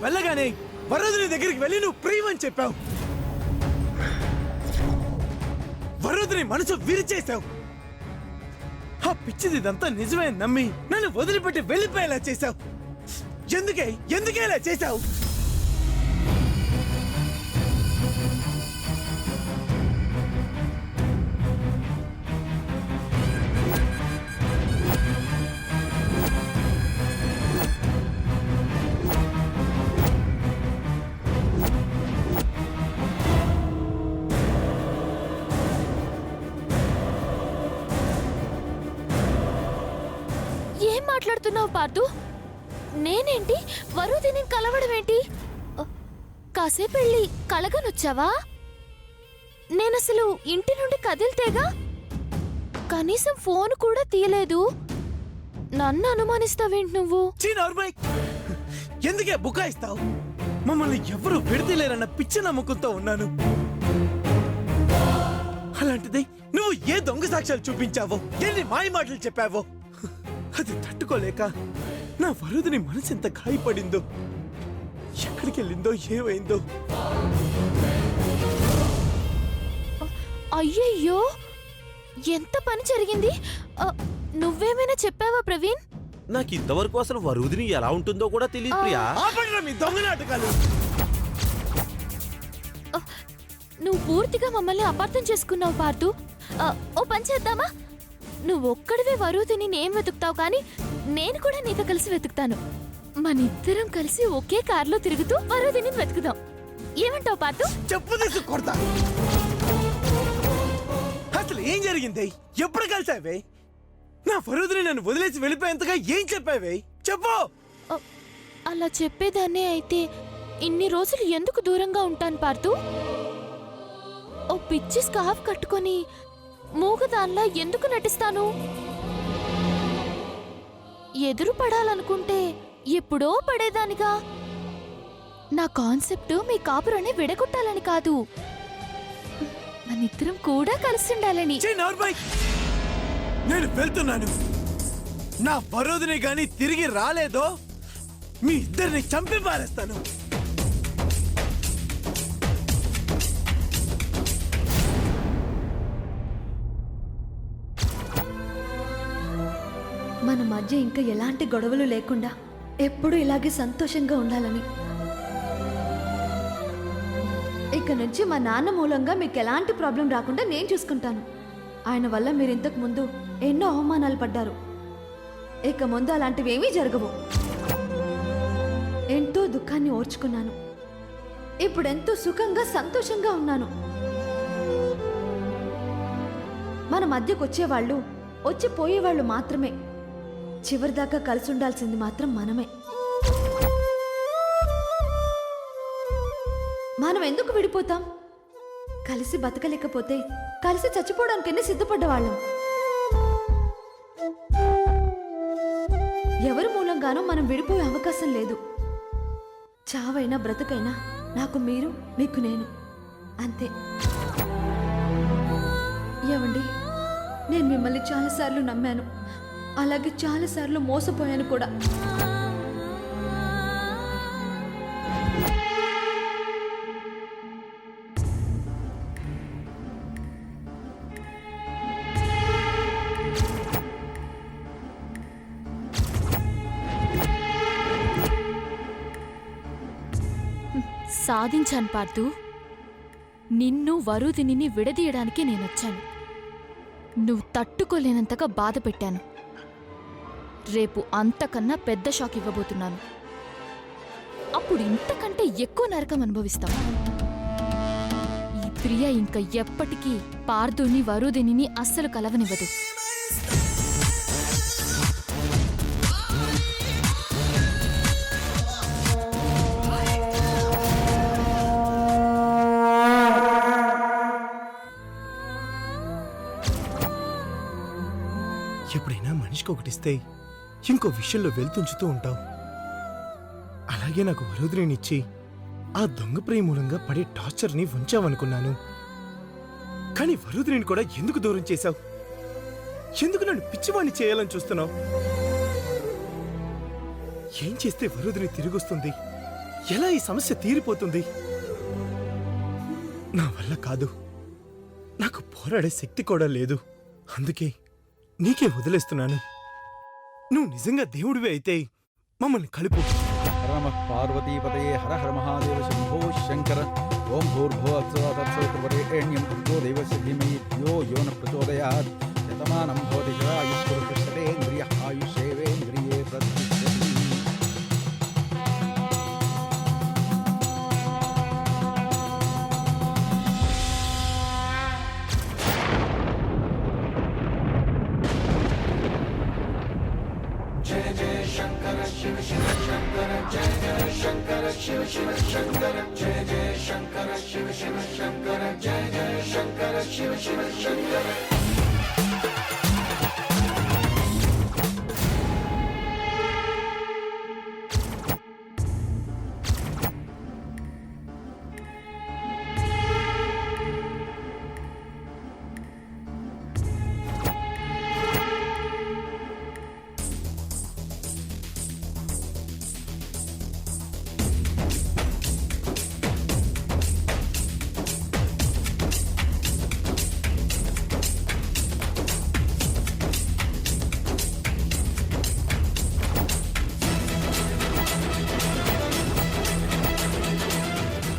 వెళ్ళగానే వరుదిని దగ్గరికి వెళ్ళి నువ్వు ప్రియమని చెప్పావు. వరుదిని మనసు విరిచేశావు. ఆ పిచ్చిది ఇదంతా నిజమే నమ్మి నన్ను వదిలిపెట్టి వెళ్ళిపోయేలా చేశావు. ఎందుకే ఇలా చేశావు? ఏం మాట్లాడుతున్నావు పార్థు? నేనేంటి వరుదిని కలవడం ఏంటి? కాసేపు వెళ్ళి కలగనొచ్చావా? నేనసలు ఇంటి నుండి కదిలితేగా కనీసం ఫోన్ కూడా తీయలేదు. నన్ను అనుమానిస్తావేంటి నువ్వు? ఎందుకే బుకాయిస్తావు? మమ్మల్ని ఎవరు విడతలేరన్న పిచ్చి నమ్మకంతో ఉన్నాను. అలాంటిది నువ్వు ఏ దొంగ సాక్ష్యాలు చూపించావో, ఎన్ని మాయ మాటలు చెప్పావో అది తట్టుకోలేక నా వరుదిని మనసు ఎంత గాయపడిందో, ఎక్కడికి వెళ్ళిందో, ఏమైందో. అయ్యయ్యో, ఎంత పని జరిగింది! నువ్వేమైనా చెప్పావా ప్రవీణ్? నాకు ఇంతవరకు అసలు వరుదిని ఎలా ఉంటుందో కూడా తెలియదు ప్రియా. ఆపండిరా మీ దొంగ నాటకాలు. నువ్వు పూర్తిగా మమ్మల్ని అపార్థం చేసుకున్నావు పార్థు. ఓ పని చేద్దామా? నువ్వొక్కడివే వరుదిని నేను వెతుకుతావు, కానీ నేను కూడా నీతో కలిసి వెతుకుతాను. మనిద్దరం కలిసి ఒకే కారులో తిరుగుతూ వరుదిని వెతుకుదాం. ఏమంటావు పార్థు? చెప్పు తీసు కొడతా. అసలు ఏం జరిగింది? ఎప్పుడు కలిసావే? నా వరుదిని నన్ను వదిలేసి వెళ్ళిపోయేంతగా ఏం చెప్పావే? చెప్పు. అలా చెప్పేదాన్నే అయితే ఇన్ని రోజులు ఎందుకు దూరంగా ఉంటాను పార్థు? ఓ పిచ్చి స్కార్ఫ్ కట్టుకొని మూగదాన్లా ఎందుకు నటిస్తాను? ఎదురు పడాలనుకుంటే ఎప్పుడో పడేదానిగా. నా కాన్సెప్ట్ మీ కాపురాన్ని విడగొట్టాలని కాదు, మనిద్దరం కూడా కలిసి ఉండాలని. నేను వెళ్తున్నాను. నా వరుదిని గాని తిరిగి రాలేదో మీ ఇద్దరిని చంపి పారేస్తాను. మన మధ్య ఇంకా ఎలాంటి గొడవలు లేకుండా ఎప్పుడూ ఇలాగే సంతోషంగా ఉండాలని. ఇక నుంచి మా నాన్న మూలంగా మీకు ఎలాంటి ప్రాబ్లం రాకుండా నేను చూసుకుంటాను. ఆయన వల్ల మీరు ఇంతకు ముందు ఎన్నో అవమానాలు పడ్డారు. ఇక ముందు అలాంటివేమీ జరగవు. ఎంతో దుఃఖాన్ని ఓర్చుకున్నాను. ఇప్పుడు ఎంతో సుఖంగా సంతోషంగా ఉన్నాను. మన మధ్యకు వచ్చేవాళ్ళు వచ్చి పోయేవాళ్ళు మాత్రమే. చివరిదాకా కలిసి ఉండాల్సింది మాత్రం మనమే. మనం ఎందుకు విడిపోతాం? కలిసి బతకలేకపోతే కలిసి చచ్చిపోవడానికైనా సిద్ధపడ్డవాళ్ళం. ఎవరి మూలంగానూ మనం విడిపోయే అవకాశం లేదు. చావైనా బ్రతుకైనా నాకు మీరు, మీకు నేను, అంతే. ఏమండి, నేను మిమ్మల్ని చాలాసార్లు నమ్మాను, అలాగే చాలాసార్లు మోసపోయాను కూడా. సాధించాను పార్థు. నిన్ను వరుదిని విడదీయడానికి నేనొచ్చాను. నువ్వు తట్టుకోలేనంతగా బాధ పెట్టాను. రేపు అంతకన్నా పెద్ద షాక్ ఇవ్వబోతున్నాను. అప్పుడు ఇంతకంటే ఎక్కువ నరకం అనుభవిస్తావు. ఈ ప్రియ ఇంకా ఎప్పటికీ పార్థుని వరుదిని అస్సలు కలవనివ్వదు. ఎప్పుడైనా మనిషికి ఒకటిస్తే ఇంకో విషయంలో వెళ్తుంచుతూ ఉంటావు. అలాగే నాకు వరుదినిచ్చి ఆ దొంగ ప్రేమ మూలంగా పడే టార్చర్ని ఉంచావనుకున్నాను. కానీ వరుదిని కూడా ఎందుకు దూరం చేశావు? ఎందుకు నన్ను పిచ్చివాణ్ణి చేయాలని చూస్తున్నావు? ఏం చేస్తే వరుదిని తిరిగొస్తుంది? ఎలా ఈ సమస్య తీరిపోతుంది? నా వల్ల కాదు. నాకు పోరాడే శక్తి కూడా లేదు. అందుకే నీకే వదిలేస్తున్నాను. నువ్వు నిజంగా దేవుడివే అయితే మమ్మల్ని కలుపు. నమ పార్వతీపతే హర హర మహాదేవ శంభో శంకర. ఓం భూర్భువస్సువరేణ్యం భర్గో దేవస్య ధీమహి ధియో యో న ప్రచోదయాత్. శతమానం భవతి శతాయుష్పురుషేంద్రియ ఆయుషేవేంద్రియే ప్రతిష్టతి.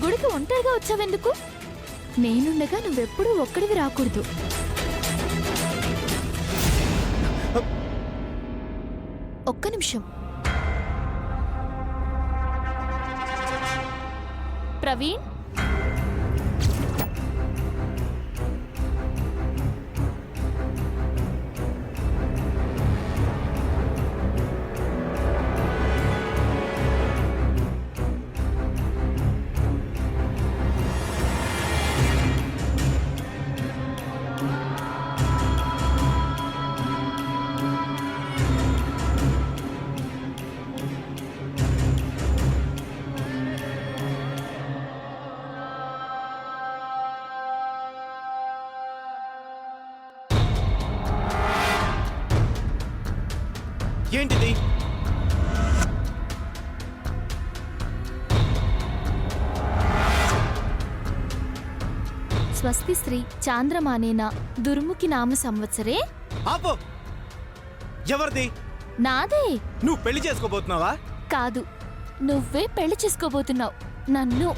గుడికి ఒంటరిగా వచ్చావెందుకు? నేనుండగా నువ్వెప్పుడూ ఒక్కడివి రాకూడదు. ఒక్క నిమిషం. ప్రవీణ్, ఏంటిది? స్వస్తి శ్రీ చాంద్రమానేన దుర్ముఖి నామ సంవత్సరే. ఆపో! ఎవరిది? నాదే. నువ్వు పెళ్లి చేసుకోబోతున్నావా? కాదు, నువ్వే పెళ్లి చేసుకోబోతున్నావు నన్ను.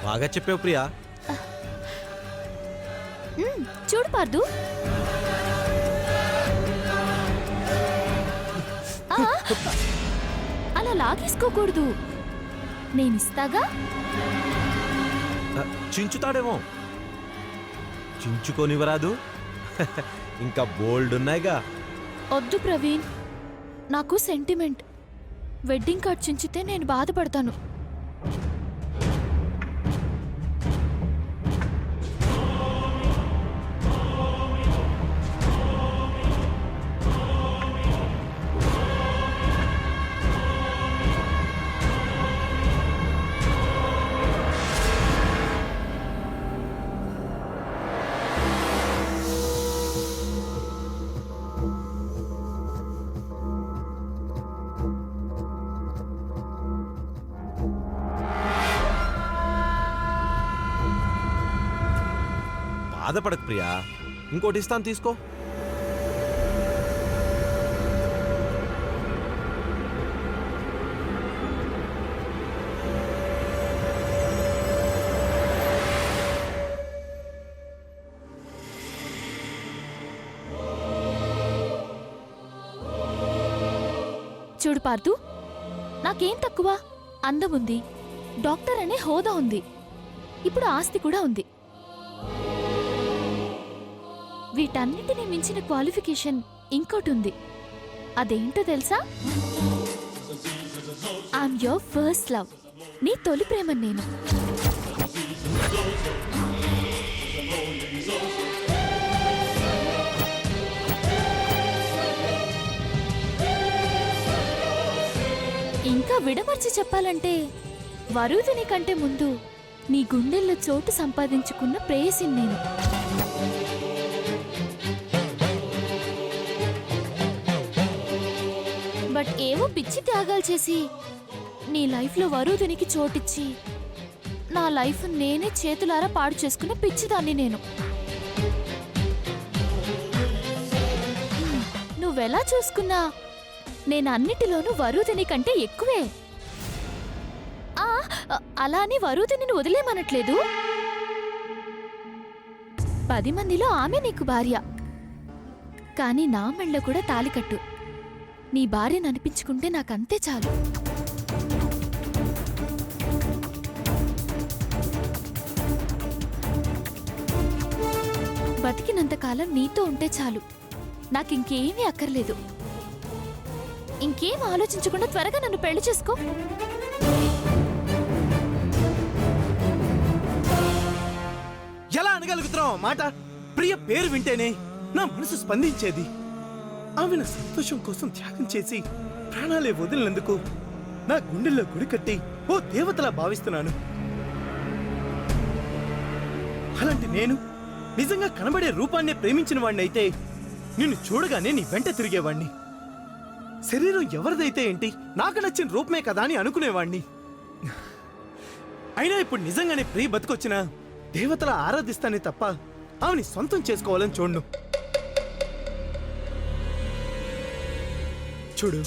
బాగా చెప్పావు ప్రియా. చూడు పార్దు, ఆ, అలా లాగేసుకోకూడదు. నేనిస్తాగా. చించుతాడేమో. చించుకోనివరాదు. ఇంకా బోల్డ్ ఉన్నాయిగా. వద్దు ప్రవీణ్, నాకు సెంటిమెంట్. వెడ్డింగ్ కార్డ్ చించితే నేను బాధపడతాను. బాధపడకు ప్రియా, ఇంకోటి ఇస్తాను తీసుకో. చూడు పార్దు, నాకేం తక్కువ? అందం ఉంది, డాక్టర్ అనే హోదా ఉంది, ఇప్పుడు ఆస్తి కూడా ఉంది. వీటన్నిటినీ మించిన క్వాలిఫికేషన్ ఇంకోటి ఉంది. అదేంటో తెలుసా? I'm your first love. నీ తొలి ప్రేమ నేను. ఇంకా విడమర్చి చెప్పాలంటే వరుదిని కంటే ముందు నీ గుండెల్లో చోటు సంపాదించుకున్న ప్రేయసిని నేను. బట్ ఏవో పిచ్చి త్యాగాలు చేసి నీ లైఫ్లో వరుదినికి చోటిచ్చి నా లైఫ్ నేనే చేతులారా పాడు చేసుకున్న పిచ్చిదాన్ని నేను. నువ్వెలా చూసుకున్నా నేను అన్నిటిలోనూ వరుదిని కంటే ఎక్కువే. అలా అని వరుదిని వదిలేమనట్లేదు. 10 మందిలో ఆమె నీకు భార్య. కానీ నా మెళ్ళ కూడా తాలికట్టు. నీ భార్యను అనిపించుకుంటే నాకంతే చాలు. బతికినంతకాలం నీతో ఉంటే చాలు. నాకింకేమీ అక్కర్లేదు. ఇంకేం ఆలోచించకుండా త్వరగా నన్ను పెళ్లి చేసుకో. ఎలా అనగలుగుతున్నావు మాట? ప్రియ పేరు వింటేనే నా మనసు స్పందించేది. ఆమె నా సంతోషం కోసం త్యాగం చేసి ప్రాణాలే వదిలినందుకు నా గుండెల్లో గుడి కట్టి ఓ దేవతలా భావిస్తున్నాను. అలాంటి నేను నిజంగా కనబడే రూపాన్నే ప్రేమించిన వాణ్ణి అయితే నిన్ను చూడగానే నీ వెంట తిరిగేవాణ్ణి. శరీరం ఎవరిదైతే ఏంటి, నాకు నచ్చిన రూపమే కదా అని అనుకునేవాణ్ణి. అయినా ఇప్పుడు నిజంగానే ప్రియ బతికొచ్చినా దేవతల ఆరాధిస్తానే తప్ప ఆమెని సొంతం చేసుకోవాలని చూడను. చూడు,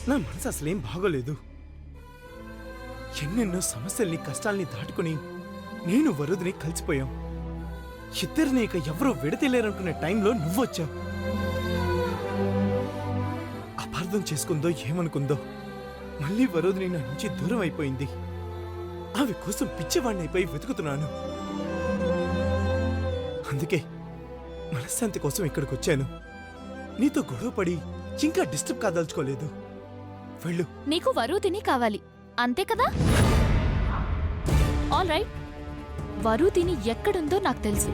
నా మనసు అసలేం బాగోలేదు. ఎన్నెన్నో సమస్యల్ని కష్టాల్ని దాటుకుని నేను వరుదిని కలిసిపోయాం. ఇద్దరిని ఇక ఎవరూ విడతలేరనుకునే టైంలో నువ్వొచ్చావు. అపార్థం చేసుకుందో ఏమనుకుందో మళ్ళీ వరుదిని నా నుంచి దూరం అయిపోయింది. ఆమె కోసం పిచ్చివాణ్ణి అయిపోయి వెతుకుతున్నాను. అందుకే మనశ్శాంతి కోసం ఇక్కడికి వచ్చాను. నీతో గొడవపడి ఇంకా డిస్టర్బ్ కాదలుచుకోలేదు. వెళ్ళు. నీకు వరుదిని కావాలి అంతే కదా? ఆల్ రైట్, వరుదిని ఎక్కడుందో నాకు తెలుసు.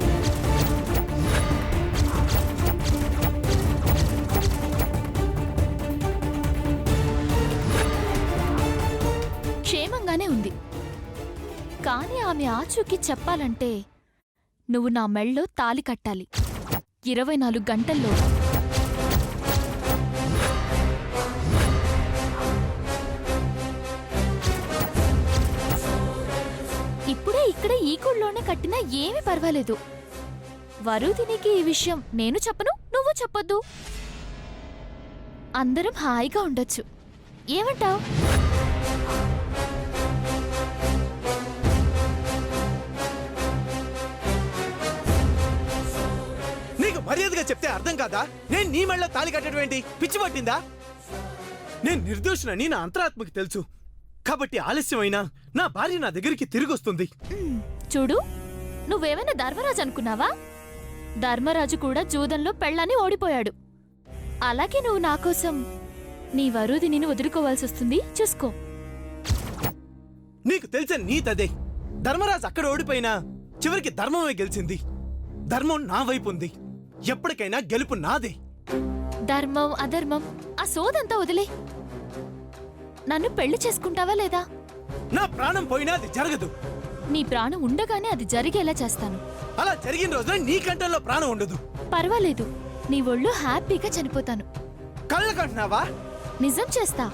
క్షేమంగానే ఉంది. కానీ ఆమె ఆచూకీ చెప్పాలంటే నువ్వు నా మెళ్ళో తాలి కట్టాలి 24 గంటల్లో. ఇప్పుడే ఇక్కడే ఈ గుళ్ళోనే కట్టినా ఏమీ పర్వాలేదు. వరుదినికి ఈ విషయం నేను చెప్పను, నువ్వు చెప్పొద్దు. అందరం హాయిగా ఉండొచ్చు. ఏమంటావ్? నీకు మర్యాదగా చెప్తే అర్థం కాదా? నేను నీ మెళ్ళ తాళి కట్టడం ఏంటి? పిచ్చి పట్టిందా? నేను నిర్దోషునని నా అంతరాత్మకి తెలుసు. కాబట్టి ఆలస్యమైనా నా భార్య నా దగ్గరికి తిరిగొస్తుంది. చూడు, నువ్వేమైనా ధర్మరాజు అనుకున్నావా? ధర్మరాజు కూడా జూదంలో పెళ్ళాన్ని ఓడిపోయాడు. అలాగే నువ్వు నా కోసం నీ వరుదిని వదులుకోవాల్సి వస్తుంది. చూసుకో. నీకు తెలిసిన నీతదే. ధర్మరాజు అక్కడ ఓడిపోయినా చివరికి ధర్మమే గెలిచింది. ధర్మం నా వైపు ఉంది. ఎప్పటికైనా గెలుపు నాదే. ధర్మం అధర్మం ఆ సోదంతా వదిలే. నన్ను పెళ్లి చేసుకుంటావా లేదా? నా ప్రాణం పోయినా అది జరగదు. నీ ప్రాణం ఉండగానే అది జరిగేలా చేస్తాను. అలా జరిగిన రోజున నీ కంటల్లో ప్రాణం ఉండదు. పర్వాలేదు, నీ ఒళ్ళు హ్యాపీగా చనిపోతాను. కళ్ళకంటున్నావా? నిజం చేస్తా.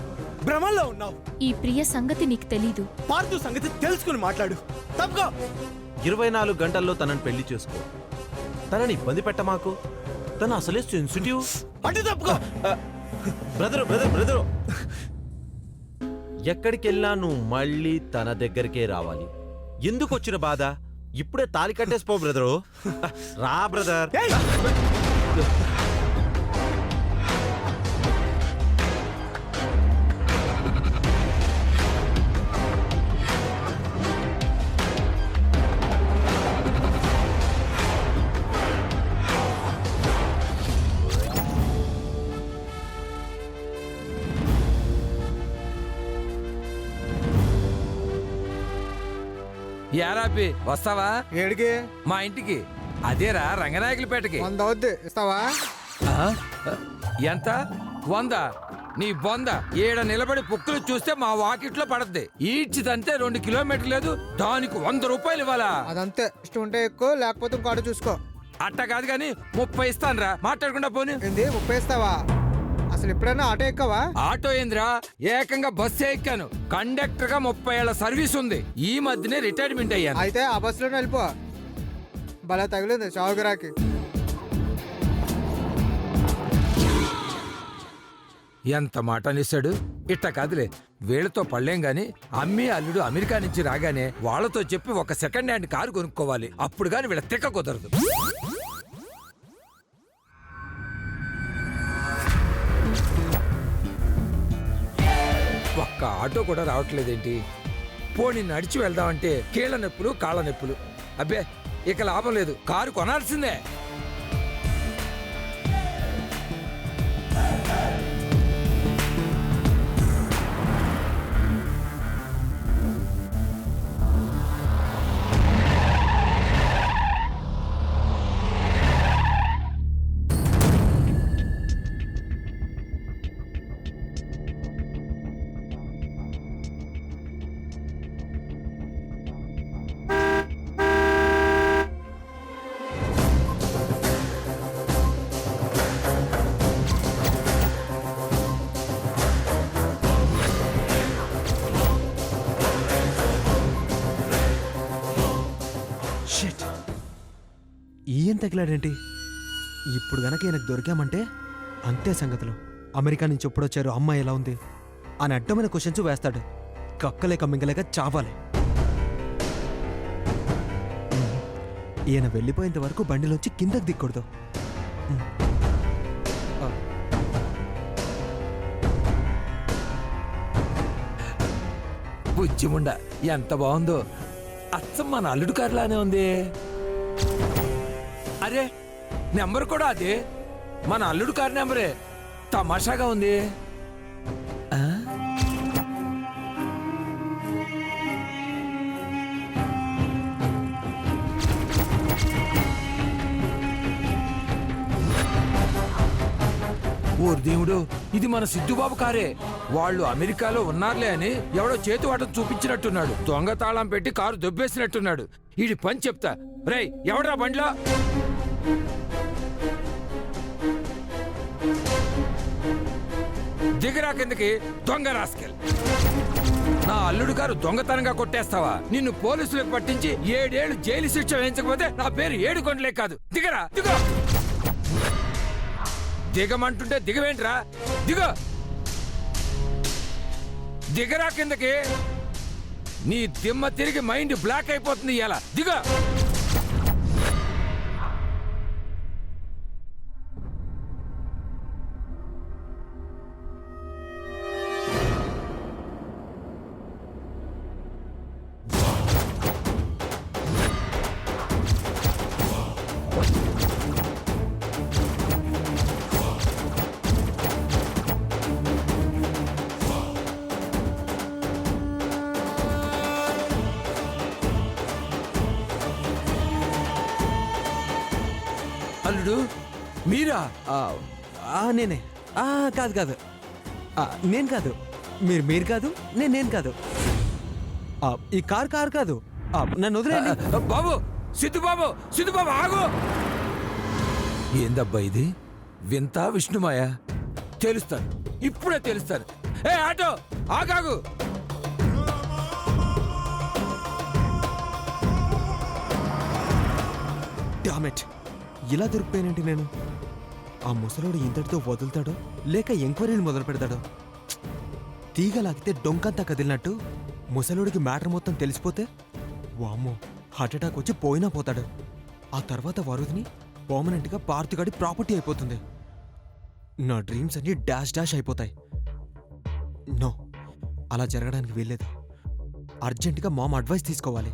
భ్రమంలో ఉన్నావు. ఈ ప్రియ సంగతి నీకు తెలీదు. పార్థు సంగతి తెలుసుకుని మాట్లాడు. తప్పుకో. 24 గంటల్లో తనని పెళ్లి చేసుకో. తనని ఇబ్బంది పెట్టమాకు. తను అసలే సెన్సిటివ్. అటు తప్పుకో. బ్రదరు బ్రదర్ బ్రదరు, ఎక్కడికెళ్ళినా నువ్వు మళ్ళీ తన దగ్గరికే రావాలి. ఎందుకు వచ్చిన బాధ? ఇప్పుడే తాలి కట్టేసిపో బ్రదరు. రా బ్రదర్. ఏయ్! యారాపి వస్తావా? ఏడికి? మా ఇంటికి. అదేరా రంగనాయకులపేటకి. 100 అవుద్ది, ఇస్తావా? ఎంత? 100? నీ బొంద ఏడ నిలబడి పుక్కులు చూస్తే మా వాకిట్లో పడద్ది. ఈడ్చిదంతే 2 కిలోమీటర్లు లేదు, దానికి 100 రూపాయలు ఇవ్వాలా? అదంతే, ఇష్టం ఉంటే ఎక్కువ, లేకపోతే ఇంకో ఆటో చూసుకో. అట్ట కాదు గాని 30 ఇస్తానురా, మాట్లాడకుండా పోనీ. ఏంది 30 ఇస్తావా? అసలు ఎప్పుడైనా ఆటో ఎక్కవా? ఆటో ఏంద్రా, ఏకంగా బస్సే ఎక్కాను. కండక్టర్ గా 30 ఏళ్ల సర్వీస్ ఉంది. ఈ మధ్యనే రిటైర్మెంట్ అయ్యాను. అయితే ఆ బస్సులోనే వెళ్ళిపో. భలే తగిలింది షావుగిరాకి. ఎంత మాట అనేసాడు. ఇట్ట కాదులే, వీళ్ళతో పడలేం గాని అమ్మి అల్లుడు అమెరికా నుంచి రాగానే వాళ్ళతో చెప్పి ఒక సెకండ్ హ్యాండ్ కారు కొనుక్కోవాలి. అప్పుడు గాని వీళ్ళ తిక్క కుదరదు. ఒక్క ఆటో కూడా రావట్లేదేంటి? పోనీ నడిచి వెళ్దామంటే కీళ్ళ నొప్పులు, కాళ్ళ నొప్పులు. అబ్బే, ఇక లాభం లేదు, కారు కొనాల్సిందే. షిట్, ఈయన తగిలాడేంటి? ఇప్పుడు గనక ఈయనకు దొరికామంటే అంతే సంగతులు. అమెరికా నుంచి ఎప్పుడొచ్చారు, అమ్మాయి ఎలా ఉంది అని అడ్డమైన క్వశ్చన్స్ వేస్తాడు. కక్కలేక మింగలేక చావాలి. ఈయన వెళ్ళిపోయేంత వరకు బండిలోంచి కిందకి దిక్కూడదు. బుజ్జిముండ ఎంత బాగుందో, అచ్చం మన అల్లుడు కారులానే ఉంది. అరే, నెంబర్ కూడా అదే, మన అల్లుడు కారు నెంబరే. తమాషాగా ఉంది. ఆ? ఓర్ దేవుడు, ఇది మన సిద్ధుబాబు కారే. వాళ్ళు అమెరికాలో ఉన్నారులే అని ఎవడో చేతివాటం చూపించినట్టున్నాడు. దొంగ తాళం పెట్టి కారు దొబ్బేసినట్టున్నాడు. ఈడి పని చెప్తా. రేయ్, ఎవడ్రా బండిలో? దిగరా కిందకి, దొంగ రాస్కెల్. నా అల్లుడు గారు దొంగతనంగా కొట్టేస్తావా? నిన్ను పోలీసులకు పట్టించి 7 ఏళ్లు జైలు శిక్ష వేయించకపోతే నా పేరు ఏడుకొండలే కాదు. దిగరా, దిగో. దిగమంటుంటే దిగవేంట్రా? దిగో, దిగరా కిందకి. నీ దిమ్మ తిరిగి మైండ్ బ్లాక్ అయిపోతుంది ఇలా. దిగో. అల్లుడు మీరా? నేనే. కాదు కాదు, నేను కాదు. మీరు కాదు, నేను కాదు. ఈ కారు కాదు. నన్ను వదిలేండి. బాబు, సిద్ధుబాబు, సిద్ధుబాబు ఆగు. ఏందబ్బా ఇది? వింత విష్ణుమాయ? తెలుస్తాను, ఇప్పుడే తెలుస్తాను. ఏ ఆటో, ఆగాగు. డామెట్, ఇలా దొరికిపోయానంటే నేను. ఆ ముసలోడు ఇంతటితో వదులుతాడో లేక ఎంక్వైరీని మొదలు పెడతాడో? తీగలాగితే డొంకంతా కదిలినట్టు ముసలోడికి మ్యాటర్ మొత్తం తెలిసిపోతే వామ్మో, హార్ట్అటాక్ వచ్చి పోయినా పోతాడు. ఆ తర్వాత వరుదిని పర్మనెంట్గా పార్తిగాడి ప్రాపర్టీ అయిపోతుంది. నా డ్రీమ్స్ అన్ని డాష్ అయిపోతాయి. నో, అలా జరగడానికి వీల్లేదు. అర్జెంటుగా మామ అడ్వైస్ తీసుకోవాలి.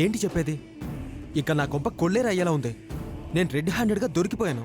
ఏంటి చెప్పేది? ఇక నా కొంప కొల్లేరు అయ్యేలా ఉంది. నేను రెడ్ హ్యాండెడ్గా దొరికిపోయాను.